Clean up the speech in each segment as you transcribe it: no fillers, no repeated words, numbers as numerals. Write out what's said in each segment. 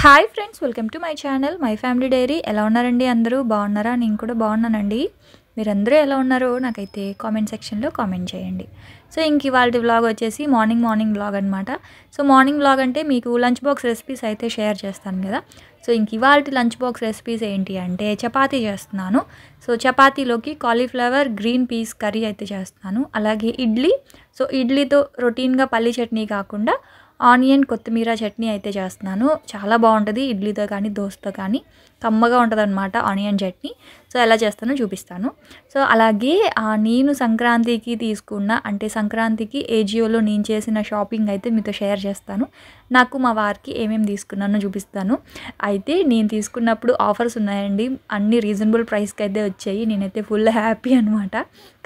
Hi friends, welcome to my channel my family dairy. ఎలా ఉన్నారండి? అందరూ బాగున్నారా? నేను కూడా బాగున్నానండి. మీరందరూ ఎలా ఉన్నారో నాకైతే కామెంట్ సెక్షన్లో కామెంట్ చేయండి. సో ఇంక ఇవాళ వ్లాగ్ వచ్చేసి మార్నింగ్ వ్లాగ్ అనమాట. సో మార్నింగ్ వ్లాగ్ అంటే మీకు లంచ్ బాక్స్ రెసిపీస్ అయితే షేర్ చేస్తాను కదా. సో ఇంక ఇవాళ లంచ్ బాక్స్ రెసిపీస్ ఏంటి అంటే చపాతీ చేస్తున్నాను. సో చపాతీలోకి కాలీఫ్లవర్ గ్రీన్ పీస్ కర్రీ అయితే చేస్తున్నాను. అలాగే ఇడ్లీ. సో ఇడ్లీతో రొటీన్గా పల్లి చట్నీ కాకుండా ఆనియన్ కొత్తిమీర చట్నీ అయితే చేస్తున్నాను. చాలా బాగుంటుంది ఇడ్లీతో కానీ దోశతో కానీ, కమ్మగా ఉంటుంది అనమాట ఆనియన్ చట్నీ. సో ఎలా చేస్తానో చూపిస్తాను. సో అలాగే నేను సంక్రాంతికి తీసుకున్న అంటే సంక్రాంతికి ఏజియోలో నేను చేసిన షాపింగ్ అయితే మీతో షేర్ చేస్తాను. నాకు మా వారికి ఏమేమి తీసుకున్నానో చూపిస్తాను. అయితే నేను తీసుకున్నప్పుడు ఆఫర్స్ ఉన్నాయండి, అన్ని రీజనబుల్ ప్రైస్కి అయితే వచ్చాయి. నేనైతే ఫుల్ హ్యాపీ అనమాట.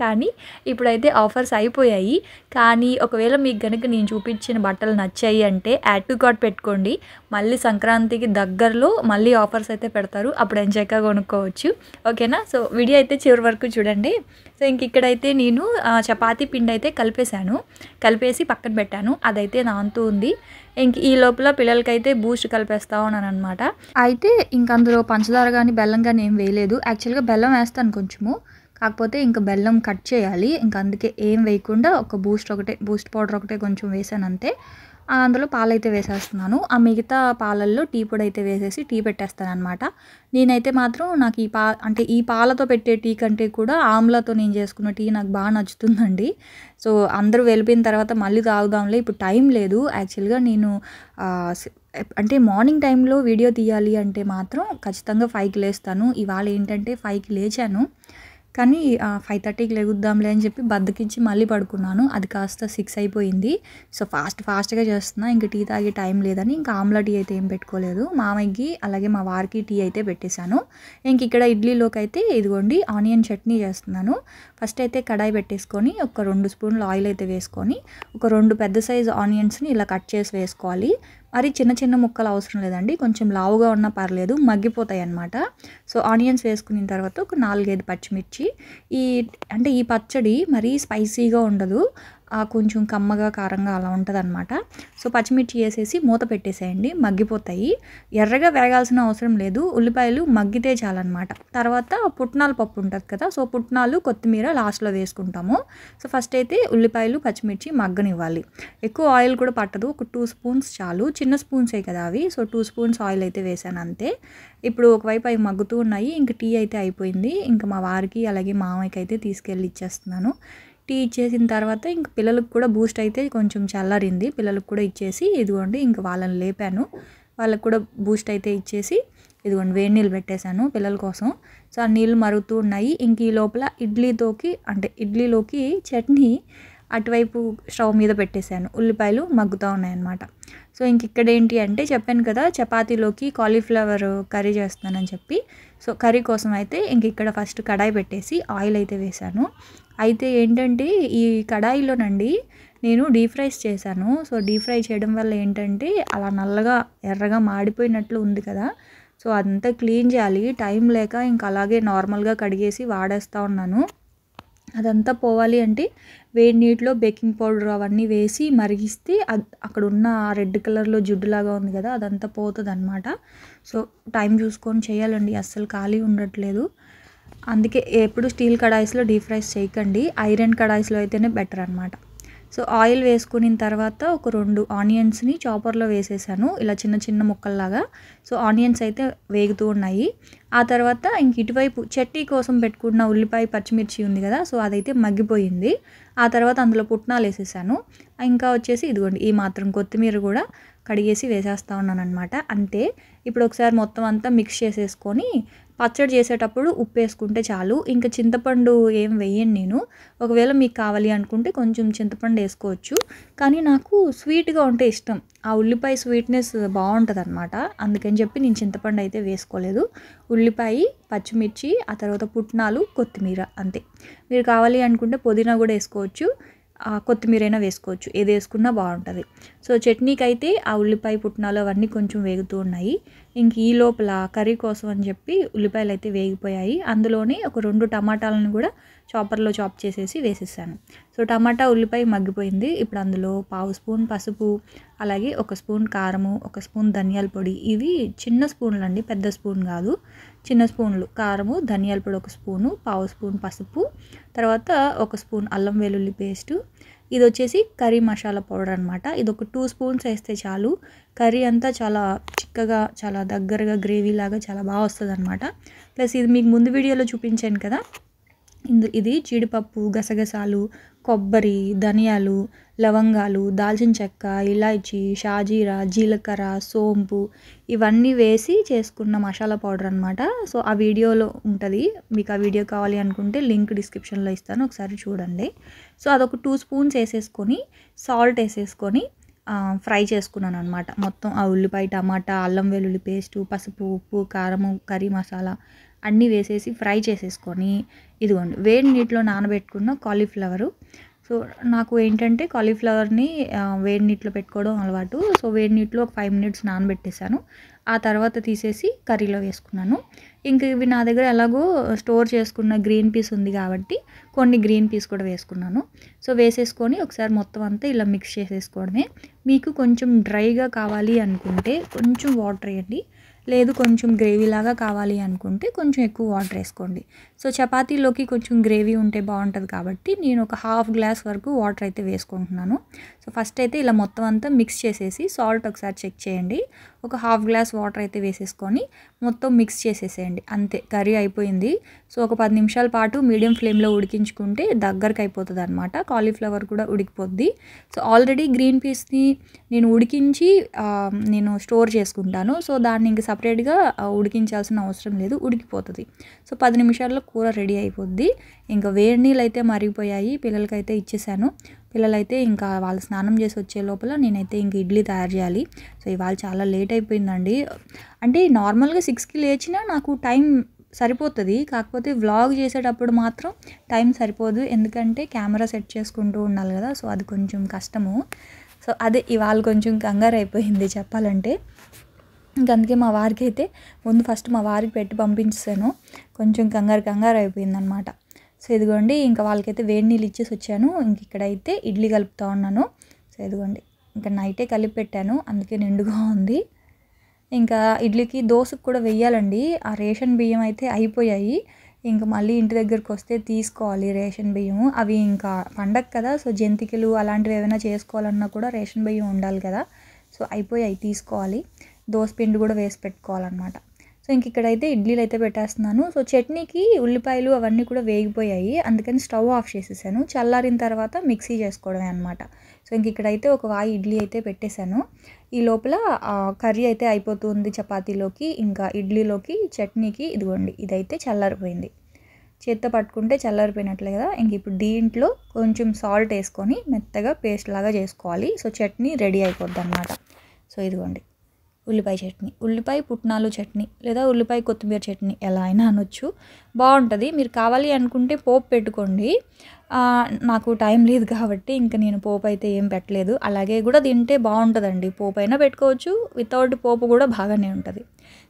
కానీ ఇప్పుడైతే ఆఫర్స్ అయిపోయాయి. కానీ ఒకవేళ మీకు కనుక నేను చూపించిన బట్టలు నచ్చాయి అంటే యాడ్ టు కార్ట్ పెట్టుకోండి. మళ్ళీ సంక్రాంతికి దగ్గరలో మళ్ళీ ఆఫర్స్ అయితే పెడతారు, అప్పుడు ఎంచక్కా కొనుక్కోవచ్చు. ఓకేనా? సో వీడియో అయితే చివరి వరకు చూడండి. సో ఇంక ఇక్కడైతే నేను చపాతీ పిండి అయితే కలిపేసి పక్కన పెట్టాను. అదైతే నానుతూ ఉంది. ఇంక ఈ లోపల పిల్లలకైతే బూస్ట్ కలిపేస్తా ఉన్నాను అనమాట. అయితే ఇంక అందులో పంచదార కానీ బెల్లం కానీ ఏం వేయలేదు. యాక్చువల్గా బెల్లం వేస్తాను కొంచెము, కాకపోతే ఇంకా బెల్లం కట్ చేయాలి. ఇంకా అందుకే ఏం వేయకుండా ఒక బూస్ట్ పౌడర్ ఒకటే కొంచెం వేసాను అంతే. అందులో పాలైతే వేసేస్తున్నాను. ఆ మిగతా పాలల్లో టీ పొడి అయితే వేసేసి టీ పెట్టేస్తాను అనమాట. నేనైతే మాత్రం నాకు ఈ పాలతో పెట్టే టీ కంటే కూడా ఆమ్లాతో నేను చేసుకున్న టీ నాకు బాగా నచ్చుతుందండి. సో అందరూ వెళ్ళిపోయిన తర్వాత మళ్ళీ తాగుదాంలే, ఇప్పుడు టైం లేదు. యాక్చువల్గా నేను అంటే మార్నింగ్ టైంలో వీడియో తీయాలి అంటే మాత్రం ఖచ్చితంగా 5కి లేస్తాను. ఇవాళ ఏంటంటే 5కి లేచాను, కానీ 5:30కి లెగుద్దాంలే అని చెప్పి బద్దకిచ్చి మళ్ళీ పడుకున్నాను. అది కాస్త 6 అయిపోయింది. సో ఫాస్ట్గా చేస్తున్నా. ఇంక టీ తాగే టైం లేదని ఇంకా ఆమ్లా టీ అయితే ఏం పెట్టుకోలేదు. మామయ్యకి అలాగే మా వారికి టీ అయితే పెట్టేశాను. ఇంక ఇక్కడ ఇడ్లీలోకి అయితే ఇదిగోండి ఆనియన్ చట్నీ చేస్తున్నాను. ఫస్ట్ అయితే కడాయి పెట్టేసుకొని ఒక 2 స్పూన్లు ఆయిల్ అయితే వేసుకొని ఒక 2 పెద్ద సైజు ఆనియన్స్ని ఇలా కట్ చేసి వేసుకోవాలి. మరి చిన్న ముక్కలు అవసరం లేదండి, కొంచెం లావుగా ఉన్నా పర్లేదు, మగ్గిపోతాయి అన్నమాట. సో ఆనియన్స్ వేసుకున్న తర్వాత ఒక 4-5 పచ్చిమిర్చి. ఈ పచ్చడి మరీ స్పైసీగా ఉండదు, కొంచెం కమ్మగా కారంగా అలా ఉంటుంది అనమాట. సో పచ్చిమిర్చి వేసేసి మూత పెట్టేసేయండి, మగ్గిపోతాయి. ఎర్రగా వేగాల్సిన అవసరం లేదు, ఉల్లిపాయలు మగ్గితే చాలన్నమాట. తర్వాత పుట్నాల పప్పు ఉంటుంది కదా, సో పుట్నాలు కొత్తిమీర లాస్ట్లో వేసుకుంటాము. సో ఫస్ట్ అయితే ఉల్లిపాయలు పచ్చిమిర్చి మగ్గనివ్వాలి. ఎక్కువ ఆయిల్ కూడా పట్టదు, ఒక 2 స్పూన్స్ చాలు. చిన్న స్పూన్సే కదా అవి. సో 2 స్పూన్స్ ఆయిల్ అయితే వేసాను అంతే. ఇప్పుడు ఒకవైపు అవి మగ్గుతూ ఉన్నాయి. ఇంక టీ అయితే అయిపోయింది. ఇంకా మా వారికి అలాగే మామయ్యకి అయితే తీసుకెళ్ళి ఇచ్చేస్తున్నాను. టీ ఇచ్చేసిన తర్వాత ఇంక పిల్లలకు కూడా బూస్ట్ అయితే కొంచెం చల్లారింది, పిల్లలకు కూడా ఇచ్చేసి ఇదిగోండి ఇంక వాళ్ళని లేపాను. వాళ్ళకు కూడా బూస్ట్ అయితే ఇచ్చేసి ఇదిగోండి వేడి నీళ్ళు పెట్టేశాను పిల్లల కోసం. సో ఆ నీళ్ళు మరుగుతూ ఉన్నాయి. ఇంక ఈ లోపల ఇడ్లీలోకి చట్నీ అటువైపు స్టవ్ మీద పెట్టేశాను, ఉల్లిపాయలు మగ్గుతూ ఉన్నాయన్నమాట. సో ఇంక ఇక్కడ ఏంటి అంటే చెప్పాను కదా చపాతీలోకి కాలీఫ్లవర్ కర్రీ చేస్తున్నానని చెప్పి. సో కర్రీ కోసం అయితే ఇంక ఇక్కడ ఫస్ట్ కడాయి పెట్టేసి ఆయిల్ అయితే వేశాను. అయితే ఏంటంటే ఈ కడాయిలోనండి నేను డీప్ ఫ్రైస్ చేశాను. సో డీప్ ఫ్రై చేయడం వల్ల ఏంటంటే అలా నల్లగా ఎర్రగా మాడిపోయినట్లు ఉంది కదా. సో అదంతా క్లీన్ చేయాలి, టైం లేక ఇంకా అలాగే నార్మల్గా కడిగేసి వాడేస్తూ ఉన్నాను. అదంతా పోవాలి అంటే వేడి నీటిలో బేకింగ్ పౌడర్ అవన్నీ వేసి మరిగిస్తే అక్కడ ఉన్న రెడ్ కలర్లో జిడ్డులాగా ఉంది కదా, అదంతా పోతుంది అనమాట. సో టైం చూసుకొని చేయాలండి, అస్సలు ఖాళీ ఉండట్లేదు. అందుకే ఎప్పుడు స్టీల్ కడాయిస్లో డీప్ ఫ్రైస్ చేయకండి, ఐరన్ కడాయిస్లో అయితేనే బెటర్ అనమాట. సో ఆయిల్ వేసుకున్న తర్వాత ఒక 2 ఆనియన్స్ని చాపర్లో వేసేసాను, ఇలా చిన్న ముక్కల్లాగా. సో ఆనియన్స్ అయితే వేగుతూ ఉన్నాయి. ఆ తర్వాత ఇంక ఇటువైపు చట్నీ కోసం పెట్టుకున్న ఉల్లిపాయ పచ్చిమిర్చి ఉంది కదా, సో అదైతే మగ్గిపోయింది. ఆ తర్వాత అందులో పుట్నాలు వేసేసాను. ఇంకా వచ్చేసి ఇదిగోండి ఈ మాత్రం కొత్తిమీర కూడా కడిగేసి వేసేస్తూ ఉన్నాను అనమాట. అంతే. ఇప్పుడు ఒకసారి మొత్తం అంతా మిక్స్ చేసేసుకొని పచ్చడి చేసేటప్పుడు ఉప్పు వేసుకుంటే చాలు. ఇంకా చింతపండు ఏం వేయను నేను. ఒకవేళ మీకు కావాలి అనుకుంటే కొంచెం చింతపండు వేసుకోవచ్చు, కానీ నాకు స్వీట్గా ఉంటే ఇష్టం. ఆ ఉల్లిపాయ స్వీట్నెస్ బాగుంటుంది అనమాట, అందుకని చెప్పి నేను చింతపండు అయితే వేసుకోలేదు. ఉల్లిపాయ పచ్చిమిర్చి ఆ తర్వాత పుట్నాలు కొత్తిమీర అంతే. మీరు కావాలి అనుకుంటే పుదీనా కూడా వేసుకోవచ్చు, కొత్తిమీర అయినా వేసుకోవచ్చు, ఏది వేసుకున్నా బాగుంటుంది. సో చట్నీకి అయితే ఆ ఉల్లిపాయ పుట్నాలు అవన్నీ కొంచెం వేగుతూ ఉన్నాయి. ఇంక ఈ లోపల కర్రీ కోసం అని చెప్పి ఉల్లిపాయలు అయితే వేగిపోయాయి. అందులోనే ఒక 2 టమాటాలను కూడా చాపర్లో చాప్ చేసేసి వేసేసాను. సో టమాటా ఉల్లిపాయ మగ్గిపోయింది. ఇప్పుడు అందులో పావు స్పూన్ పసుపు, అలాగే 1 స్పూన్ కారము, 1 స్పూన్ ధనియాల పొడి, ఇవి చిన్న స్పూన్లు అండి, పెద్ద స్పూన్ కాదు, చిన్న స్పూన్లు కారము, ధనియాల పొడి 1 స్పూను, పావు స్పూన్ పసుపు, తర్వాత 1 స్పూన్ అల్లం వెల్లుల్లి పేస్టు, ఇది వచ్చేసి కర్రీ మసాలా పౌడర్ అనమాట. ఇది ఒక 2 స్పూన్స్ వేస్తే చాలు. కర్రీ అంతా చాలా చిక్కగా, చాలా దగ్గరగా గ్రేవీ లాగా చాలా బాగా వస్తుంది అనమాట. ప్లస్ ఇది మీకు ముందు వీడియోలో చూపించాను కదా, ఇది జీడిపప్పు, గసగసాలు, కొబ్బరి, ధనియాలు, లవంగాలు, దాల్చిన చెక్క, ఇలాచీ, షాజీరా, జీలకర్ర, సోంపు, ఇవన్నీ వేసి చేసుకున్న మసాలా పౌడర్ అనమాట. సో ఆ వీడియోలో ఉంటుంది, మీకు ఆ వీడియో కావాలి అనుకుంటే లింక్ డిస్క్రిప్షన్లో ఇస్తాను, ఒకసారి చూడండి. సో అదొక 2 స్పూన్స్ వేసేసుకొని సాల్ట్ వేసేసుకొని ఫ్రై చేసుకున్నాను అనమాట. మొత్తం ఆ ఉల్లిపాయ, టమాటా, అల్లం వెల్లుల్లి పేస్టు, పసుపు, ఉప్పు, కారము, కర్రీ మసాలా అన్నీ వేసేసి ఫ్రై చేసేసుకొని, ఇదిగోండి వేడి నీటిలో నానబెట్టుకున్న కాలీఫ్లవరు. సో నాకు ఏంటంటే కాలీఫ్లవర్ని వేడి నీటిలో పెట్టుకోవడం అలవాటు. సో వేడి నీటిలో ఒక 5 మినిట్స్ నానబెట్టేశాను. ఆ తర్వాత తీసేసి కర్రీలో వేసుకున్నాను. ఇంక ఇవి నా దగ్గర ఎలాగో స్టోర్ చేసుకున్న గ్రీన్ పీస్ ఉంది కాబట్టి కొన్ని గ్రీన్ పీస్ కూడా వేసుకున్నాను. సో వేసేసుకొని ఒకసారి మొత్తం అంతా ఇలా మిక్స్ చేసేసుకోవడమే. మీకు కొంచెం డ్రైగా కావాలి అనుకుంటే కొంచెం వాటర్ వేయండి, లేదు కొంచెం గ్రేవీ లాగా కావాలి అనుకుంటే కొంచెం ఎక్కువ వాటర్ వేసుకోండి. సో చపాతీలోకి కొంచెం గ్రేవీ ఉంటే బాగుంటుంది కాబట్టి నేను ఒక 1/2 గ్లాస్ వరకు వాటర్ అయితే వేసుకుంటున్నాను. సో ఫస్ట్ అయితే ఇలా మొత్తం అంతా మిక్స్ చేసేసి సాల్ట్ ఒకసారి చెక్ చేయండి. ఒక 1/2 గ్లాస్ వాటర్ అయితే వేసేసుకొని మొత్తం మిక్స్ చేసేసేయండి, అంతే కర్రీ అయిపోయింది. సో ఒక 10 నిమిషాల పాటు మీడియం ఫ్లేమ్లో ఉడికించుకుంటే దగ్గరకు అయిపోతుంది అనమాట. కాలీఫ్లవర్ కూడా ఉడికిపోద్ది. సో ఆల్రెడీ గ్రీన్ పీస్ని నేను ఉడికించి నేను స్టోర్ చేసుకుంటాను. సో దాన్ని ఇంక సపరేట్గా ఉడికించాల్సిన అవసరం లేదు, ఉడికిపోతుంది. సో 10 నిమిషాల్లో కూర రెడీ అయిపోద్ది. ఇంకా వేడి నీళ్ళు అయితే మరిగిపోయాయి, పిల్లలకైతే ఇచ్చేసాను. పిల్లలైతే ఇంకా వాళ్ళు స్నానం చేసి వచ్చే లోపల నేనైతే ఇంక ఇడ్లీ తయారు చేయాలి. సో ఇవాళ చాలా లేట్ అయిపోయిందండి. అంటే నార్మల్గా 6కి లేచినా నాకు టైం సరిపోతుంది, కాకపోతే వ్లాగ్ చేసేటప్పుడు మాత్రం టైం సరిపోదు, ఎందుకంటే కెమెరా సెట్ చేసుకుంటూ ఉండాలి కదా. సో అది కొంచెం కష్టము. సో అదే ఇవాళ కొంచెం కంగారు అయిపోయింది చెప్పాలంటే. ఇంక అందుకే మా వారికి అయితే ముందు ఫస్ట్ మా వారికి పెట్టి పంపించాను, కొంచెం కంగారు అయిపోయింది అనమాట. సో ఇదిగోండి ఇంకా వాళ్ళకైతే వేడి నీళ్ళు ఇచ్చేసి వచ్చాను. ఇంక ఇక్కడైతే ఇడ్లీ కలుపుతూ ఉన్నాను. సో ఇదిగోండి ఇంకా నైటే కలిపి పెట్టాను, అందుకే నిండుగా ఉంది. ఇంకా ఇడ్లీకి దోశకు కూడా వెయ్యాలండి. ఆ రేషన్ బియ్యం అయితే అయిపోయాయి, ఇంకా మళ్ళీ ఇంటి దగ్గరికి వస్తే తీసుకోవాలి రేషన్ బియ్యము. అవి ఇంకా పండగ కదా, సో జంతికలు అలాంటివి ఏమైనా చేసుకోవాలన్నా కూడా రేషన్ బియ్యం ఉండాలి కదా. సో అయిపోయాయి, తీసుకోవాలి. దోశ పిండి కూడా వేసి పెట్టుకోవాలన్నమాట. సో ఇంక ఇక్కడైతే ఇడ్లీలు అయితే పెట్టేస్తున్నాను. సో చట్నీకి ఉల్లిపాయలు అవన్నీ కూడా వేగిపోయాయి, అందుకని స్టవ్ ఆఫ్ చేసేసాను. చల్లారిన తర్వాత మిక్సీ చేసుకోవడమే అనమాట. సో ఇంక ఇక్కడైతే ఒక వాయి ఇడ్లీ అయితే పెట్టేశాను. ఈ లోపల కర్రీ అయితే అయిపోతుంది చపాతీలోకి, ఇంకా ఇడ్లీలోకి, చట్నీకి. ఇదిగోండి ఇదైతే చల్లారిపోయింది, చేత్తో పట్టుకుంటే చల్లారిపోయినట్లే కదా. ఇంక ఇప్పుడు దీంట్లో కొంచెం సాల్ట్ వేసుకొని మెత్తగా పేస్ట్ లాగా చేసుకోవాలి. సో చట్నీ రెడీ అయిపోద్ది అనమాట. సో ఇదిగోండి ఉల్లిపాయ చట్నీ, ఉల్లిపాయ పుట్నాలు చట్నీ, లేదా ఉల్లిపాయ కొత్తిమీర చట్నీ, ఎలా అయినా అనొచ్చు, బాగుంటుంది. మీరు కావాలి అనుకుంటే పోపు పెట్టుకోండి. నాకు టైం లేదు కాబట్టి ఇంకా నేను పోపు అయితే ఏం పెట్టలేదు. అలాగే కూడా తింటే బాగుంటుందండి, పోపు అయినా పెట్టుకోవచ్చు, వితౌట్ పోపు కూడా బాగానే ఉంటుంది.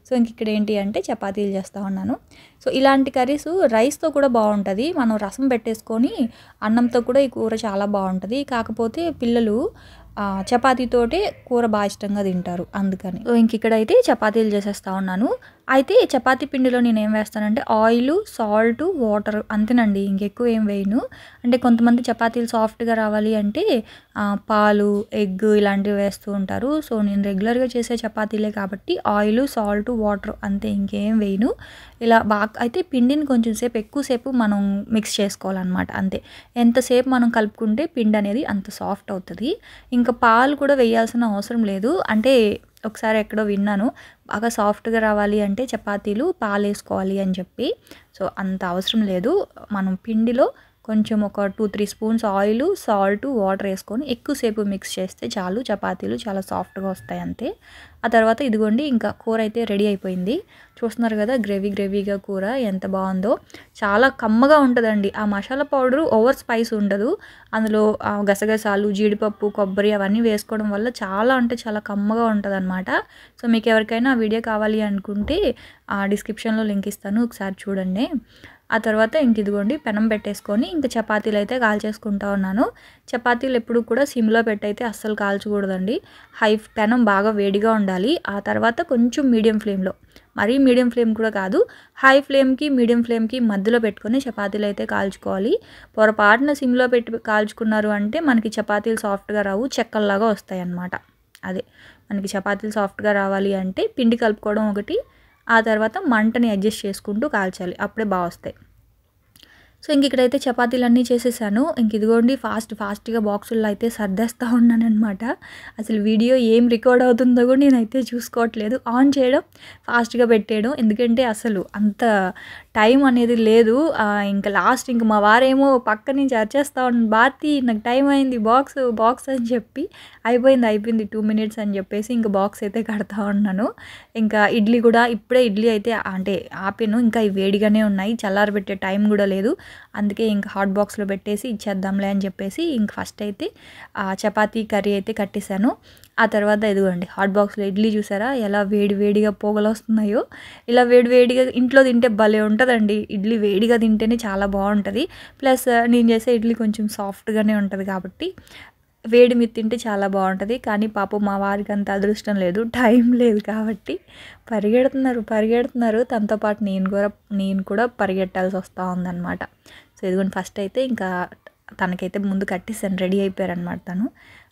సో ఇంక ఇక్కడ ఏంటి అంటే చపాతీలు చేస్తూ ఉన్నాను. సో ఇలాంటి కర్రీస్ రైస్తో కూడా బాగుంటుంది. మనం రసం పెట్టేసుకొని అన్నంతో కూడా ఈ కూర చాలా బాగుంటుంది. కాకపోతే పిల్లలు చపాతీతోటే కూర బాగా ఇష్టంగా తింటారు, అందుకని. సో ఇంక ఇక్కడైతే చపాతీలు చేసేస్తూ ఉన్నాను. అయితే చపాతీ పిండిలో నేను ఏం వేస్తానంటే ఆయిల్, సాల్ట్, వాటర్, అంతేనండి, ఇంకెక్కువ ఏం వేయను. అంటే కొంతమంది చపాతీలు సాఫ్ట్గా రావాలి అంటే పాలు, ఎగ్ ఇలాంటివి వేస్తూ ఉంటారు. సో నేను రెగ్యులర్గా చేసే చపాతీలే కాబట్టి ఆయిల్, సాల్ట్, వాటర్ అంతే, ఇంకేం వేయను. ఇలా బాగా అయితే పిండిని కొంచెం సేపు ఎక్కువసేపు మనం మిక్స్ చేసుకోవాలన్నమాట, అంతే. ఎంతసేపు మనం కలుపుకుంటే పిండి అనేది అంత సాఫ్ట్ అవుతుంది. ఇంకా పాలు కూడా వేయాల్సిన అవసరం లేదు. అంటే ఒకసారి ఎక్కడో విన్నాను, బాగా సాఫ్ట్గా రావాలి అంటే చపాతీలు పాలు వేసుకోవాలి అని చెప్పి. సో అంత అవసరం లేదు, మనం పిండిలో కొంచెం ఒక 2-3 స్పూన్స్ ఆయిల్, సాల్ట్, వాటర్ వేసుకొని ఎక్కువసేపు మిక్స్ చేస్తే చాలు, చపాతీలు చాలా సాఫ్ట్గా వస్తాయి అంతే. ఆ తర్వాత ఇదిగోండి ఇంకా కూర అయితే రెడీ అయిపోయింది. చూస్తున్నారు కదా గ్రేవీగా కూర ఎంత బాగుందో, చాలా కమ్మగా ఉంటుందండి. ఆ మసాలా పౌడరు ఓవర్ స్పైస్ ఉండదు, అందులో గసగసాలు, జీడిపప్పు, కొబ్బరి అవన్నీ వేసుకోవడం వల్ల చాలా అంటే చాలా కమ్మగా ఉంటుంది అనమాట. సో మీకు ఎవరికైనా ఆ వీడియో కావాలి అనుకుంటే డిస్క్రిప్షన్లో లింక్ ఇస్తాను, ఒకసారి చూడండి. ఆ తర్వాత ఇంక ఇదిగోండి పెనం పెట్టేసుకొని ఇంకా చపాతీలు అయితే కాల్చేసుకుంటా ఉన్నాను. చపాతీలు ఎప్పుడు కూడా సిమ్లో పెట్టయితే అస్సలు కాల్చకూడదండి, పెనం బాగా వేడిగా ఉండాలి. ఆ తర్వాత కొంచెం మీడియం ఫ్లేమ్లో, మరీ మీడియం ఫ్లేమ్ కూడా కాదు, హై ఫ్లేమ్కి మీడియం ఫ్లేమ్కి మధ్యలో పెట్టుకొని చపాతీలు అయితే కాల్చుకోవాలి. పొరపాటున సిమ్లో పెట్టి కాల్చుకున్నారు అంటే మనకి చపాతీలు సాఫ్ట్గా రావు, చెక్కల్లాగా వస్తాయి అన్నమాట. అదే మనకి చపాతీలు సాఫ్ట్గా రావాలి అంటే పిండి కలుపుకోవడం ఒకటి, ఆ తర్వాత మంటని అడ్జస్ట్ చేసుకుంటూ కాల్చాలి, అప్పుడే బాగా వస్తాయి. సో ఇంక ఇక్కడైతే చపాతీలన్నీ చేసేసాను. ఇంక ఇదిగోండి ఫాస్ట్గా బాక్సుల్లో అయితే సర్దేస్తూ ఉన్నానమాట. అసలు వీడియో ఏం రికార్డ్ అవుతుందో కూడా నేనైతే చూసుకోవట్లేదు, ఆన్ చేయడం ఫాస్ట్గా పెట్టేయడం, ఎందుకంటే అసలు అంత టైం అనేది లేదు. ఇంకా లాస్ట్ ఇంక మా వారేమో పక్క నుంచి అరిచేస్తూ ఉన్నాను, భారతి నాకు టైం అయింది, బాక్స్ అని చెప్పి, అయిపోయింది 2 మినిట్స్ అని చెప్పేసి ఇంకా బాక్స్ అయితే కడతా ఉన్నాను. ఇంకా ఇడ్లీ కూడా ఇప్పుడే ఇడ్లీ అయితే అంటే ఆపాను, ఇంకా వేడిగానే ఉన్నాయి, చల్లారబెట్టే టైం కూడా లేదు, అందుకే ఇంకా హాట్ బాక్స్లో పెట్టేసి ఇచ్చేద్దాంలే అని చెప్పేసి ఇంక ఫస్ట్ అయితే చపాతీ కర్రీ అయితే కట్టేశాను. ఆ తర్వాత ఇదిగోండి హాట్ బాక్స్లో ఇడ్లీ చూసారా ఎలా వేడిగా పోగలు వస్తున్నాయో. ఇలా వేడిగా ఇంట్లో తింటే భలే ఉంటుందండి, ఇడ్లీ వేడిగా తింటేనే చాలా బాగుంటుంది. ప్లస్ నేను చేసే ఇడ్లీ కొంచెం సాఫ్ట్గానే ఉంటుంది కాబట్టి వేడి మీద తింటే చాలా బాగుంటుంది. కానీ పాపం మా వారికి అంత అదృష్టం లేదు, టైం లేదు కాబట్టి పరిగెడుతున్నారు తనతో పాటు నేను కూడా పరిగెట్టాల్సి వస్తూ ఉందన్నమాట. సో ఇదిగోండి ఫస్ట్ అయితే ఇంకా తనకైతే ముందు కట్టేసాను, రెడీ అయిపోయారనమాట తను,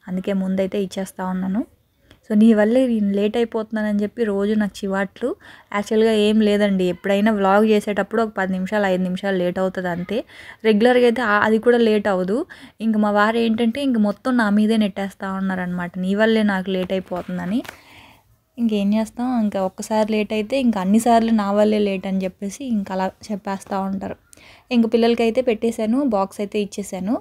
అందుకే ముందైతే ఇచ్చేస్తూ ఉన్నాను. సో నీ వల్లే నేను లేట్ అయిపోతున్నానని చెప్పి రోజు నాకు చివాట్లు. యాక్చువల్గా ఏం లేదండి, ఎప్పుడైనా వ్లాగ్ చేసేటప్పుడు ఒక 10 నిమిషాలు 5 నిమిషాలు లేట్ అవుతుంది అంతే, రెగ్యులర్గా అయితే అది కూడా లేట్ అవ్వదు. ఇంక మా వారు ఏంటంటే ఇంక మొత్తం నా మీదే నెట్టేస్తూ ఉన్నారనమాట, నీ వల్లే నాకు లేట్ అయిపోతుందని. ఇంకేం చేస్తాం, ఇంకా ఒక్కసారి లేట్ అయితే ఇంక అన్నిసార్లు నా వల్లే లేట్ అని చెప్పేసి ఇంక అలా చెప్పేస్తూ ఉంటారు. ఇంక పిల్లలకైతే పెట్టేశాను, బాక్స్ అయితే ఇచ్చేసాను,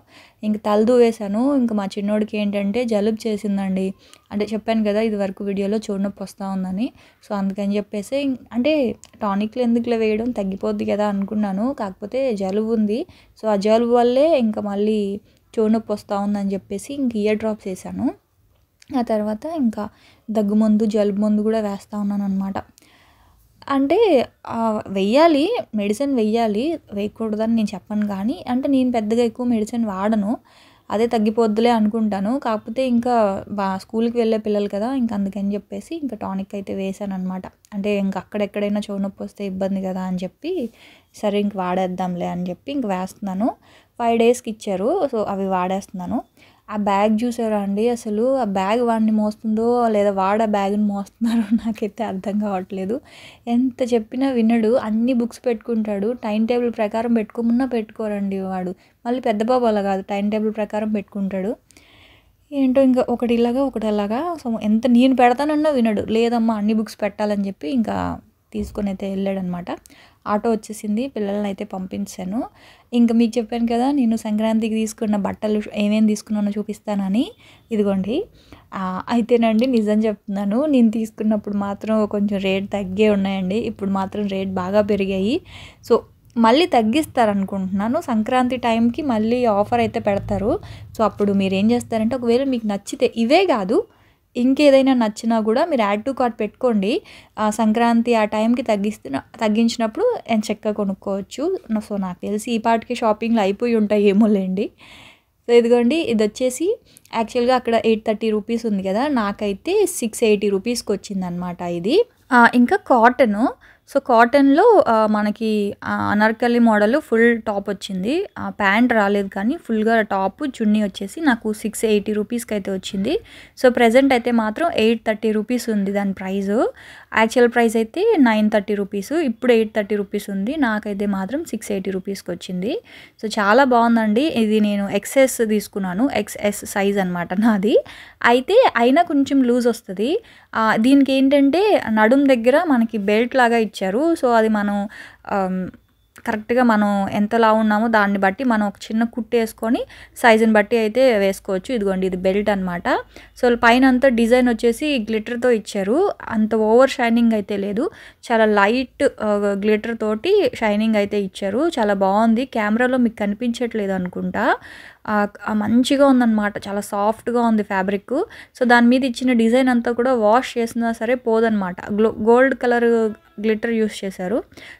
ఇంక తలదూవేశాను. ఇంక మా చిన్నోడికి ఏంటంటే జలుబు చేసిందండి, అంటే చెప్పాను కదా ఇది వరకు వీడియోలో చెవు నొప్పి వస్తూ ఉందని. సో అందుకని చెప్పేసి అంటే టానిక్లు ఎందుకులో వేయడం, తగ్గిపోద్ది కదా అనుకున్నాను, కాకపోతే జలుబు ఉంది. సో ఆ జలుబు వల్లే ఇంకా మళ్ళీ చెవు నొప్పి వస్తూ ఉందని చెప్పేసి ఇంక ఇయర్ డ్రాప్స్ వేసాను. ఆ తర్వాత ఇంకా దగ్గు మందు, జలుబు మందు కూడా వేస్తూ ఉన్నాను అనమాట. అంటే వెయ్యాలి, మెడిసిన్ వెయ్యాలి, వేయకూడదని నేను చెప్పను, కానీ అంటే నేను పెద్దగా ఎక్కువ మెడిసిన్ వాడను, అదే తగ్గిపోద్దులే అనుకుంటాను. కాకపోతే ఇంకా స్కూల్కి వెళ్ళే పిల్లలు కదా, ఇంకా అందుకని చెప్పేసి ఇంకా టానిక్ అయితే వేసాను అనమాట. అంటే ఇంకా అక్కడెక్కడైనా చెవు నొప్పి వస్తే ఇబ్బంది కదా అని చెప్పి, సరే ఇంక వాడేద్దాంలే అని చెప్పి ఇంక వేస్తున్నాను. 5 డేస్కి ఇచ్చారు, సో అవి వాడేస్తున్నాను. ఆ బ్యాగ్ చూసారా అండి, అసలు ఆ బ్యాగ్ వాడిని మోస్తుందో లేదా వాడు ఆ బ్యాగ్ని మోస్తున్నారో నాకైతే అర్థం కావట్లేదు. ఎంత చెప్పినా వినడు, అన్ని బుక్స్ పెట్టుకుంటాడు, టైం టేబుల్ ప్రకారం పెట్టుకోమన్నా పెట్టుకోరండి వాడు. మళ్ళీ పెద్ద బాబు అలా కాదు, టైం టేబుల్ ప్రకారం పెట్టుకుంటాడు. ఏంటో ఇంకా ఒకటి ఇలాగా ఒకటి అలాగా, సో ఎంత నేను పెడతానన్నా వినడు, లేదమ్మా అన్ని బుక్స్ పెట్టాలని చెప్పి ఇంకా తీసుకొని అయితే వెళ్ళాడనమాట. ఆటో వచ్చేసింది, పిల్లల్ని అయితే పంపించాను. ఇంకా మీకు చెప్పాను కదా నేను సంక్రాంతికి తీసుకున్న బట్టలు ఏమేమి తీసుకున్నానో చూపిస్తానని, ఇదిగోండి. అయితేనండి నిజం చెప్తున్నాను, నేను తీసుకున్నప్పుడు మాత్రం కొంచెం రేట్ తగ్గే ఉన్నాయండి, ఇప్పుడు మాత్రం రేట్ బాగా పెరిగాయి. సో మళ్ళీ తగ్గిస్తారనుకుంటున్నాను, సంక్రాంతి టైంకి మళ్ళీ ఆఫర్ అయితే పెడతారు. సో అప్పుడు మీరు ఏం చేస్తారంటే, ఒకవేళ మీకు నచ్చితే ఇవే కాదు ఇంకేదైనా నచ్చినా కూడా మీరు యాడ్ టు కార్ట్ పెట్టుకోండి, సంక్రాంతి ఆ టైంకి తగ్గించినప్పుడు చక్కగా కొనుక్కోవచ్చు. సో నాకు తెలిసి ఈ పాటికి షాపింగ్లు అయిపోయి ఉంటాయి ఏమోలేండి. సో ఇదిగోండి, ఇది వచ్చేసి యాక్చువల్గా అక్కడ 830 రూపీస్ ఉంది కదా, నాకైతే 680 రూపీస్కి వచ్చిందనమాట ఇది. ఇంకా కాటను, సో కాటన్లో మనకి అనార్కలి మోడల్ ఫుల్ టాప్ వచ్చింది, ప్యాంట్ రాలేదు కానీ ఫుల్గా టాప్ చున్నీ వచ్చేసి నాకు 680 రూపీస్కి అయితే వచ్చింది. సో ప్రజెంట్ అయితే మాత్రం 830 రూపీస్ ఉంది దాని ప్రైజు, యాక్చువల్ ప్రైస్ అయితే 930 రూపీస్, ఇప్పుడు 830 రూపీస్ ఉంది, నాకైతే మాత్రం 680 రూపీస్కి వచ్చింది. సో చాలా బాగుందండి, ఇది నేను XS తీసుకున్నాను, XS సైజ్ అనమాట నాది, అయితే అయినా కొంచెం లూజ్ వస్తుంది. దీనికి ఏంటంటే నడుం దగ్గర మనకి బెల్ట్ లాగా ఇచ్చారు, సో అది మనం కరెక్ట్‌గా మనం ఎంత లావు ఉన్నామో దాన్ని బట్టి మనం ఒక చిన్న కుట్టేసుకొని సైజుని బట్టి అయితే వేసుకోవచ్చు. ఇదిగోండి ఇది బెల్ట్ అనమాట. సో పైనంతా డిజైన్ వచ్చేసి గ్లిటర్‌తో ఇచ్చారు. అంత ఓవర్ షైనింగ్ అయితే లేదు. చాలా లైట్ గ్లిటర్ తోటి షైనింగ్ అయితే ఇచ్చారు. చాలా బాగుంది. కెమెరాలో మీకు కనిపించట్లేదు అనుకుంటా. మంచిగా ఉందన్నమాట. చాలా సాఫ్ట్‌గా ఉంది ఫ్యాబ్రిక్. సో దాని మీద ఇచ్చిన డిజైన్ అంతా కూడా వాష్ చేసినా సరే పోదనమాట. గోల్డ్ కలర్ గ్లిటర్ యూస్ చేశారు.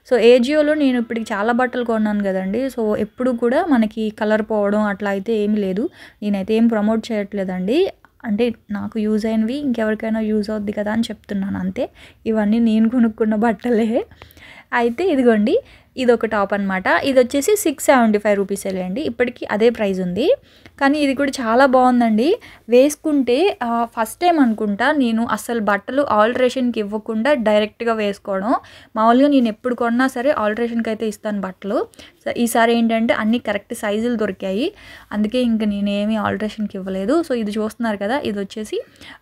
సో ఏజియోలో నేను ఇప్పటికి చాలా బట్టలు కొన్నాను కదండి. సో ఎప్పుడు కూడా మనకి కలర్ పోవడం అట్లా అయితే ఏమీ లేదు. నేనైతే ఏం ప్రమోట్ చేయట్లేదండి. అంటే నాకు యూజ్ అయినవి ఇంకెవరికైనా యూజ్ అవుద్ది కదా అని చెప్తున్నాను అంతే. ఇవన్నీ నేను కొనుక్కున్న బట్టలే. అయితే ఇదిగోండి ఇదొక టాప్ అనమాట. ఇది వచ్చేసి 675 రూపీసేలేండి. ఇప్పటికీ అదే ప్రైస్ ఉంది. కానీ ఇది కూడా చాలా బాగుందండి. వేసుకుంటే ఫస్ట్ టైం అనుకుంటా నేను అసలు బట్టలు ఆల్టరేషన్కి ఇవ్వకుండా డైరెక్ట్గా వేసుకోవడం. మామూలుగా నేను ఎప్పుడు కొన్నా సరే ఆల్టరేషన్కి అయితే ఇస్తాను బట్టలు. సో ఈసారి ఏంటంటే అన్నీ కరెక్ట్ సైజులు దొరికాయి. అందుకే ఇంక నేనేమి ఆల్టరేషన్కి ఇవ్వలేదు. సో ఇది చూస్తున్నారు కదా, ఇది వచ్చేసి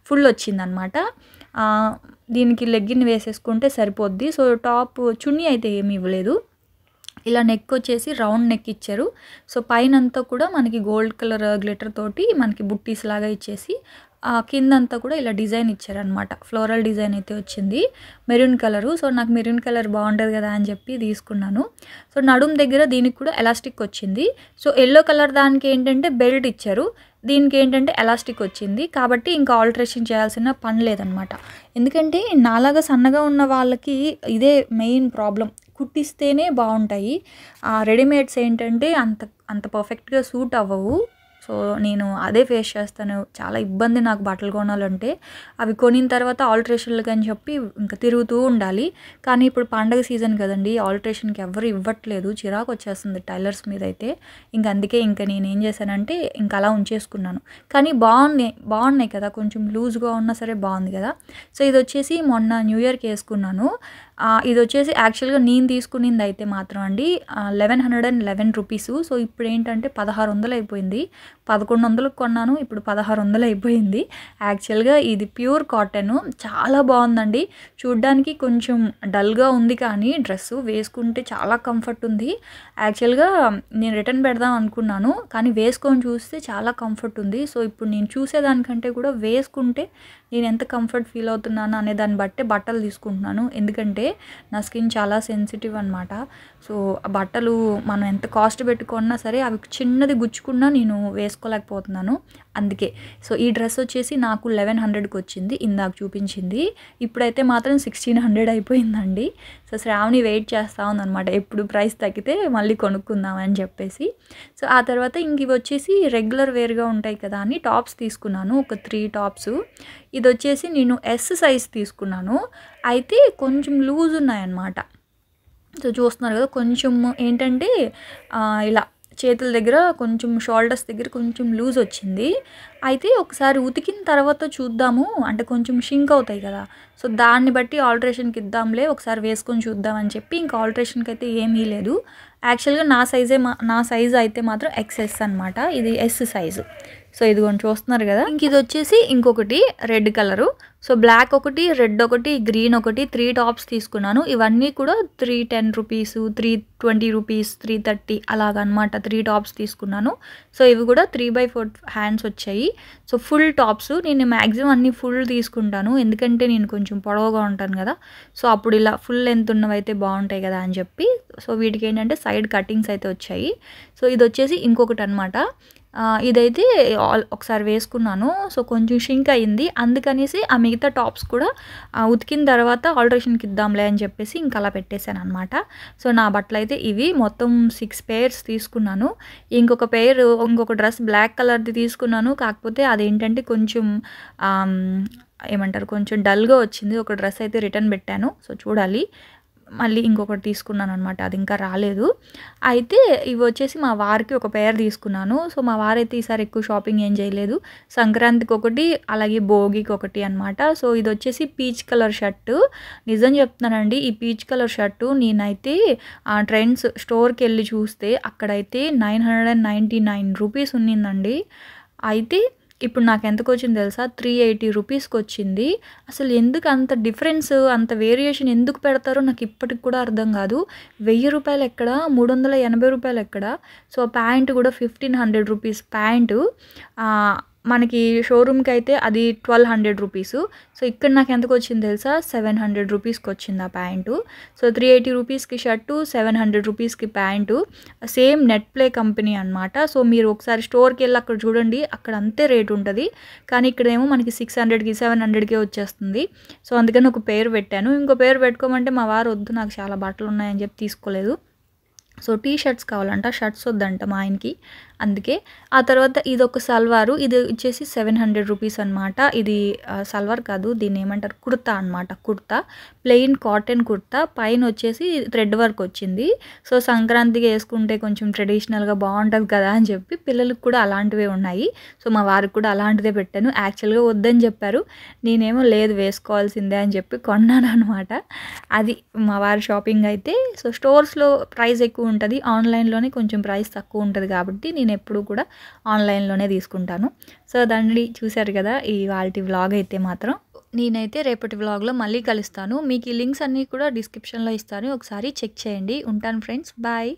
ఫుల్ వచ్చిందనమాట. దీనికి లెగ్గిన్ వేసేసుకుంటే సరిపోద్ది. సో టాప్ చున్నీ అయితే ఏమి ఇవ్వలేదు. ఇలా నెక్ వచ్చేసి రౌండ్ నెక్ ఇచ్చారు. సో పైనంతా కూడా మనకి గోల్డ్ కలర్ గ్లిటర్ తోటి మనకి బుట్టీస్ లాగా ఇచ్చేసి కిందంతా కూడా ఇలా డిజైన్ ఇచ్చారనమాట. ఫ్లోరల్ డిజైన్ అయితే వచ్చింది. Maroon colour. సో నాకు మెరూన్ కలర్ బాగుంటుంది కదా అని చెప్పి తీసుకున్నాను. సో నడుము దగ్గర దీనికి కూడా ఎలాస్టిక్ వచ్చింది. సో ఎల్లో కలర్ దానికి ఏంటంటే బెల్ట్ ఇచ్చారు. దీనికి ఏంటంటే ఎలాస్టిక్ వచ్చింది. కాబట్టి ఇంకా ఆల్టరేషన్ చేయాల్సిన పని లేదనమాట. ఎందుకంటే నాలాగా సన్నగా ఉన్న వాళ్ళకి ఇదే మెయిన్ ప్రాబ్లం. కుట్టిస్తేనే బాగుంటాయి. రెడీమేడ్స్ ఏంటంటే అంత పర్ఫెక్ట్గా సూట్ అవ్వవు. సో నేను అదే ఫేస్ చేస్తాను. చాలా ఇబ్బంది నాకు బట్టలు కొనాలంటే. అవి కొనిన తర్వాత ఆల్టరేషన్లకి అని చెప్పి ఇంకా తిరుగుతూ ఉండాలి. కానీ ఇప్పుడు పండగ సీజన్ కదండి, ఆల్టరేషన్కి ఎవరు ఇవ్వట్లేదు. చిరాకు వచ్చేస్తుంది టైలర్స్ మీద అయితే. అందుకే నేను ఏం చేశానంటే ఇంకా అలా ఉంచేసుకున్నాను. కానీ బాగున్నాయి కదా, కొంచెం లూజ్గా ఉన్నా సరే బాగుంది కదా. సో ఇది వచ్చేసి మొన్న న్యూ ఇయర్కి వేసుకున్నాను. ఇది వచ్చేసి యాక్చువల్గా నేను తీసుకునింది అయితే మాత్రం అండి 1111 రూపీసు. సో ఇప్పుడు ఏంటంటే 1600 అయిపోయింది. 1100కు కొన్నాను, ఇప్పుడు 1600 అయిపోయింది. యాక్చువల్గా ఇది ప్యూర్ కాటన్. చాలా బాగుందండి. చూడ్డానికి కొంచెం డల్గా ఉంది కానీ డ్రెస్సు వేసుకుంటే చాలా కంఫర్ట్ ఉంది. యాక్చువల్గా నేను రిటర్న్ పెడదాం అనుకున్నాను, కానీ వేసుకొని చూస్తే చాలా కంఫర్ట్ ఉంది. సో ఇప్పుడు నేను చూసేదానికంటే కూడా వేసుకుంటే నేను ఎంత కంఫర్ట్ ఫీల్ అవుతున్నాను అనే దాన్ని బట్టే బట్టలు తీసుకుంటున్నాను. ఎందుకంటే నా స్కిన్ చాలా సెన్సిటివ్ అనమాట. సో బట్టలు మనం ఎంత కాస్ట్ పెట్టుకున్నా సరే అవి చిన్నది గుచ్చుకున్నా నేను వేసుకోలేకపోతున్నాను. అందుకే సో ఈ డ్రెస్ వచ్చేసి నాకు 1100కి వచ్చింది, ఇందాక చూపించింది. ఇప్పుడైతే మాత్రం 1600 అయిపోయిందండి. సో శ్రావణి వెయిట్ చేస్తూ ఉందన్నమాట, ఎప్పుడు ప్రైస్ తగ్గితే మళ్ళీ కొనుక్కుందామని చెప్పేసి. సో ఆ తర్వాత ఇంక ఇవి వచ్చేసి రెగ్యులర్ వేర్గా ఉంటాయి కదా అని టాప్స్ తీసుకున్నాను, ఒక 3 టాప్స్. ఇది వచ్చేసి నేను ఎస్ సైజ్ తీసుకున్నాను. అయితే కొంచెం లూజ్ ఉన్నాయన్నమాట. సో చూస్తున్నారు కదా, కొంచెం ఏంటంటే ఇలా చేతుల దగ్గర కొంచెం షోల్డర్స్ దగ్గర కొంచెం లూజ్ వచ్చింది. అయితే ఒకసారి ఉతికిన తర్వాత చూద్దాము, అంటే కొంచెం షింక్ అవుతాయి కదా, సో దాన్ని బట్టి ఆల్టరేషన్కి ఇద్దాంలే, ఒకసారి వేసుకొని చూద్దామని చెప్పి ఇంకా ఆల్టరేషన్కి అయితే ఏమీ లేదు. యాక్చువల్గా నా సైజ్ అయితే మాత్రం ఎక్స్ఎస్ అనమాట, ఇది ఎస్ సైజు. సో ఇదిగోండి చూస్తున్నారు కదా. ఇంక ఇది వచ్చేసి ఇంకొకటి రెడ్ కలరు. సో బ్లాక్ ఒకటి, రెడ్ ఒకటి, గ్రీన్ ఒకటి, 3 టాప్స్ తీసుకున్నాను. ఇవన్నీ కూడా 310 రూపీస్, 320 రూపీస్, 330 అలాగనమాట. 3 టాప్స్ తీసుకున్నాను. సో ఇవి కూడా 3/4 హ్యాండ్స్ వచ్చాయి. సో ఫుల్ టాప్స్ నేను మ్యాక్సిమం అన్ని ఫుల్ తీసుకుంటాను, ఎందుకంటే నేను కొంచెం పొడవుగా ఉంటాను కదా. సో అప్పుడు ఇలా ఫుల్ లెంత్ ఉన్నవి అయితే బాగుంటాయి కదా అని చెప్పి. సో వీటికి ఏంటంటే సైడ్ కటింగ్స్ అయితే వచ్చాయి. సో ఇది వచ్చేసి ఇంకొకటి అనమాట. ఇదైతే ఒకసారి వేసుకున్నాను. సో కొంచెం షింక్ అయ్యింది, అందుకనేసి ఆ మిగతా టాప్స్ కూడా ఉతికిన తర్వాత ఆల్టరేషన్కి ఇద్దాంలే అని చెప్పేసి ఇంకా అలా పెట్టేశాను అనమాట. సో నా బట్టలు అయితే ఇవి మొత్తం 6 పేర్స్ తీసుకున్నాను. ఇంకొక డ్రెస్ బ్లాక్ కలర్ది తీసుకున్నాను. కాకపోతే అదేంటంటే కొంచెం ఏమంటారు, కొంచెం డల్గా వచ్చింది. ఒక డ్రెస్ అయితే రిటర్న్ పెట్టాను. సో చూడాలి, మళ్ళీ ఇంకొకటి తీసుకున్నాను అనమాట, అది ఇంకా రాలేదు. అయితే ఇవి వచ్చేసి మా వారికి ఒక పేర్ తీసుకున్నాను. సో మా వారైతే ఈసారి ఎక్కువ షాపింగ్ ఏం చేయలేదు. సంక్రాంతికి ఒకటి, అలాగే భోగికి ఒకటి అనమాట. సో ఇది వచ్చేసి పీచ్ కలర్ షర్టు. నిజం చెప్తున్నానండి, ఈ పీచ్ కలర్ షర్టు నేనైతే ట్రెండ్స్ స్టోర్కి వెళ్ళి చూస్తే అక్కడైతే 999 రూపీస్ ఉన్నిందండి. అయితే ఇప్పుడు నాకు ఎంతకొచ్చింది తెలుసా? 380 రూపీస్‌కి వచ్చింది. అసలు ఎందుకు అంత డిఫరెన్స్, అంత వేరియేషన్ ఎందుకు పెడతారో నాకు ఇప్పటికి కూడా అర్థం కాదు. ₹1000 ఎక్కడ? ₹380 ఎక్కడ? సో, ప్యాంట్ కూడా 1500 రూపీస్ ప్యాంటు. మనకి షోరూమ్‌కి అయితే అది 1200 రూపీస్. సో, ఇక్కడ నాకు ఎంతకొచ్చింది తెలుసా? 700 రూపీస్‌కి వచ్చింది ఆ ప్యాంటు. సో, 380 రూపీస్‌కి షర్టు, 700 రూపీస్‌కి pant. Same net play company అనమాట. సో, మీరు ఒకసారి స్టోర్‌కెళ్ళి అక్కడ చూడండి. అక్కడ అంతే రేట్ ఉంటది. కానీ ఇక్కడేమో మనకి 600కి, 700కే వచ్చేస్తుంది. సో, అందుకని ఒక పెయిర్ పెట్టాను. ఇంకో పెయిర్ పెట్టుకోమంటే మా వారు వద్దు నాకు చాలా బట్టలు ఉన్నాయని చెప్పి తీసుకోలేదు. సో, టీ షర్ట్స్ కావాలంట. షర్ట్స్ వద్దంట మా ఆయనకి. అందుకే. ఆ తర్వాత ఇదొక సల్వారు. ఇది వచ్చేసి 700 రూపీస్ అనమాట. ఇది సల్వార్ కాదు. దీన్ని ఏమంటారు? కుర్తా అనమాట. కుర్తా. Plain cotton kurta. పైన వచ్చేసి థ్రెడ్ వర్క్ వచ్చింది. సో, సంక్రాంతికి వేసుకుంటే కొంచెం ట్రెడిషనల్‌గా బాగుంటుంది కదా అని చెప్పి పిల్లలకి కూడా అలాంటివే ఉన్నాయి. సో, మా వారికి కూడా అలాంటిదే పెట్టాను. యాక్చువల్‌గా వద్దని చెప్పారు. నేనేమో లేదు వేసుకోవాల్సిందే అని చెప్పి కొన్నాననమాట. అది మా వారి షాపింగ్ అయితే. సో, స్టోర్స్‌లో ప్రైస్ ఎక్కువ ఉంటది. ఆన్‌లైన్‌లోనే కొంచెం ప్రైస్ తక్కువ ఉంటది కాబట్టి నేనెప్పుడూ కూడా ఆన్‌లైన్‌లోనే తీసుకుంటాను. సో, అదండి చూసారు కదా! ఇవాల్టి వ్లాగ్ అయితే మాత్రం. నేనైతే రేపటి వ్లాగ్‌లో మళ్ళీ కలుస్తాను. మీకు ఈ లింక్స్ అన్నీ కూడా డిస్క్రిప్షన్‌లో ఇస్తాను. ఒకసారి చెక్ చేయండి. ఉంటాను ఫ్రెండ్స్. బాయ్.